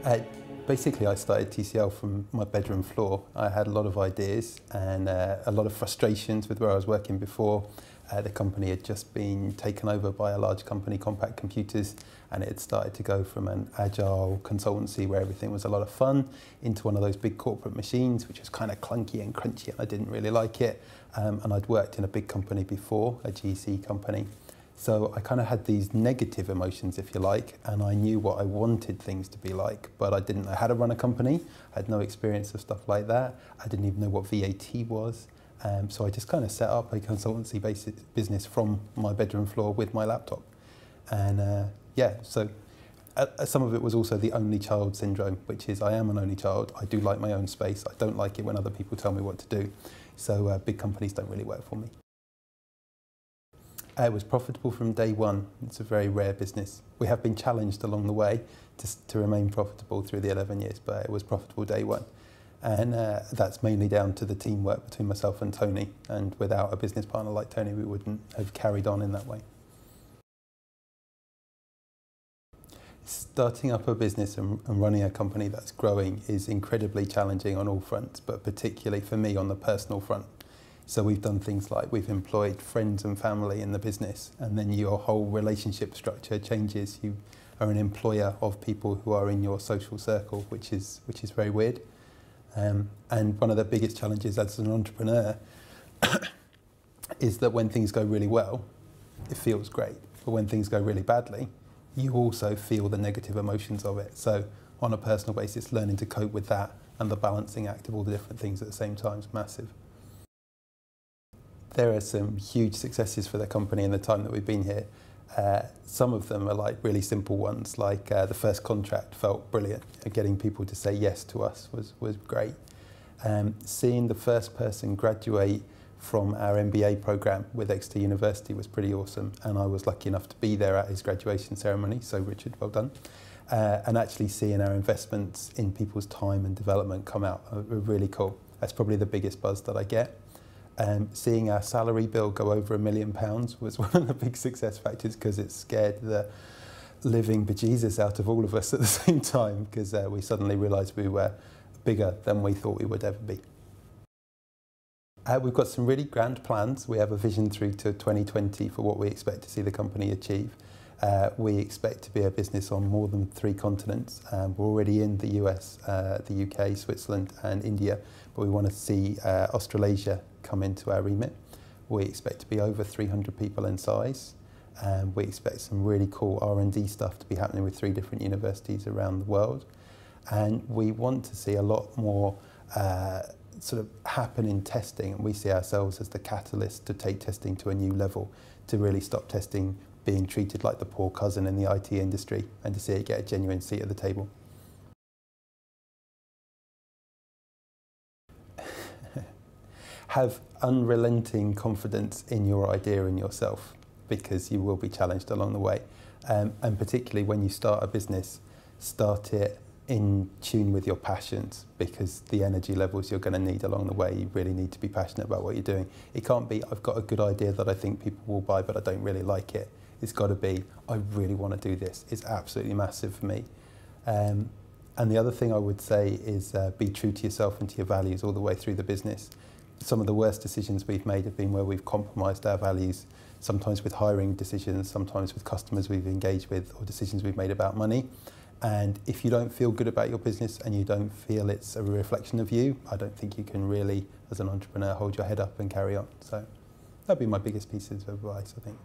Uh, Basically, I started TCL from my bedroom floor. I had a lot of ideas and a lot of frustrations with where I was working before. The company had just been taken over by a large company, Compact Computers, and it had started to go from an agile consultancy where everything was a lot of fun into one of those big corporate machines, which was kind of clunky and crunchy, and I didn't really like it. And I'd worked in a big company before, a GC company. So I kind of had these negative emotions, if you like, and I knew what I wanted things to be like, but I didn't know how to run a company. I had no experience of stuff like that. I didn't even know what VAT was. So I just kind of set up a consultancy-based business from my bedroom floor with my laptop. And so some of it was also the only child syndrome, which is I am an only child. I do like my own space. I don't like it when other people tell me what to do. So big companies don't really work for me. It was profitable from day one. It's a very rare business. We have been challenged along the way to remain profitable through the 11 years, but it was profitable day one. And that's mainly down to the teamwork between myself and Tony. And without a business partner like Tony, we wouldn't have carried on in that way. Starting up a business and running a company that's growing is incredibly challenging on all fronts, but particularly for me on the personal front. So we've done things like we've employed friends and family in the business, and then your whole relationship structure changes. You are an employer of people who are in your social circle, which is very weird. And one of the biggest challenges as an entrepreneur is that when things go really well, it feels great. But when things go really badly, you also feel the negative emotions of it. So on a personal basis, learning to cope with that and the balancing act of all the different things at the same time is massive. There are some huge successes for the company in the time that we've been here. Some of them are like really simple ones, like the first contract felt brilliant. Getting people to say yes to us was great. Seeing the first person graduate from our MBA program with Exeter University was pretty awesome, and I was lucky enough to be there at his graduation ceremony, so Richard, well done. And actually seeing our investments in people's time and development come out are really cool. That's probably the biggest buzz that I get. Seeing our salary bill go over £1 million was one of the big success factors, because it scared the living bejesus out of all of us at the same time, because we suddenly realised we were bigger than we thought we would ever be. We've got some really grand plans. We have a vision through to 2020 for what we expect to see the company achieve. We expect to be a business on more than 3 continents. We're already in the US, the UK, Switzerland and India, but we want to see Australasia come into our remit. We expect to be over 300 people in size. We expect some really cool R&D stuff to be happening with 3 different universities around the world. And we want to see a lot more sort of happen in testing, and we see ourselves as the catalyst to take testing to a new level, to really stop testing being treated like the poor cousin in the IT industry, and to see it get a genuine seat at the table. Have unrelenting confidence in your idea and yourself, because you will be challenged along the way. And particularly when you start a business, start it in tune with your passions, because the energy levels you're going to need along the way, you really need to be passionate about what you're doing. It can't be, I've got a good idea that I think people will buy, but I don't really like it. It's got to be, I really want to do this. It's absolutely massive for me. And the other thing I would say is be true to yourself and to your values all the way through the business. Some of the worst decisions we've made have been where we've compromised our values, sometimes with hiring decisions, sometimes with customers we've engaged with, or decisions we've made about money. And if you don't feel good about your business and you don't feel it's a reflection of you, I don't think you can really, as an entrepreneur, hold your head up and carry on. So that'd be my biggest pieces of advice, I think.